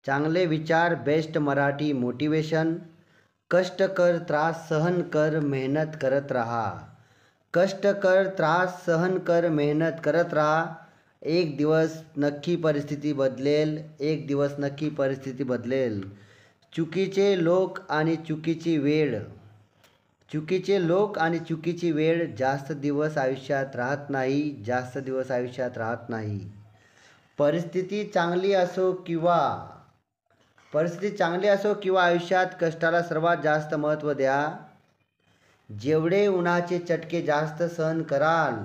चांगले विचार, best Marathi motivation. कष्ट कर, त्रास सहन कर, मेहनत करत राहा. कष्ट कर, त्रास सहन कर, मेहनत करत राहा. एक दिवस नक्की परिस्थिती बदलेल, एक दिवस नक्की परिस्थिती बदलेल. चुकीचे लोक आणि चुकीची वेळ, चुकीचे लोक आणि चुकीची वेळ जास्त दिवस आयुष्यात राहत नाही, जास्त दिवस आयुष्यात राहत नाही. परिस्थिती चांगली असो किंवा आयुष्यात कष्टाला सर्वात जास्त महत्त्व द्या. जेवढे उन्हाचे चटके जास्त सहन कराल,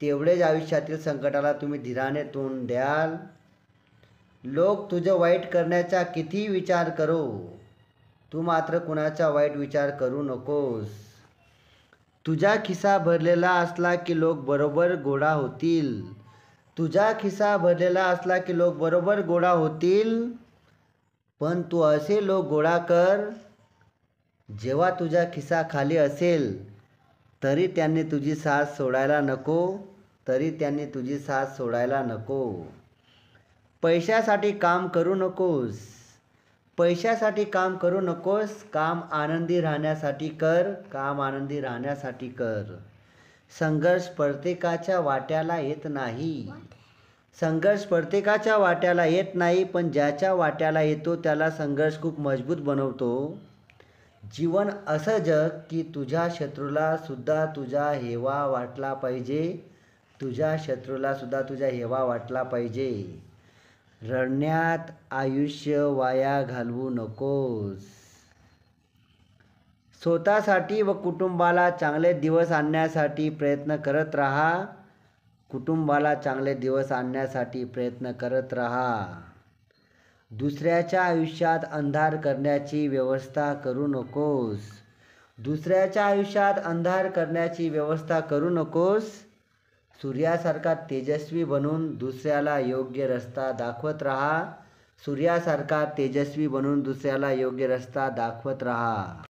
तेवढेच आयुष्यातील संकटाला तुम्ही धीराने तोंड द्याल. लोक तुझं वाईट करण्याचा कितीही विचार करो, तू मात्र कुणाचा वाईट विचार करू नकोस. तुझा खिसा भरलेला असला की लोक बरोबर गोळा होतील. तुझा खिसा भरलेला असला की लोक बरोबर गोळा होतील. पण तू असे लोक गोळा कर, जेव्हा तुझा खिसा खाली असेल तरी त्यांनी तुझी साथ सोडायला नको. पैशासाठी काम करू नकोस. काम आनंदी राहण्यासाठी कर. संघर्ष प्रत्येकाच्या वाट्याला येत नाही, पण ज्याच्या वाट्याला येतो त्याला संघर्ष खूप मजबूत बनवतो. जीवन असं जग की तुझ्या शत्रूला सुद्धा तुझा हेवा वाटला पाहिजे. रडण्यात आयुष्य वाया घालवू नकोस. स्वतःसाठी व कुटुंबाला चांगले दिवस आणण्यासाठी प्रयत्न करत राहा. दुसऱ्याच्या आयुष्यात अंधार करण्याची व्यवस्था करू नकोस. सूर्यासारखा तेजस्वी बनून दुसऱ्याला योग्य रस्ता दाखवत राहा.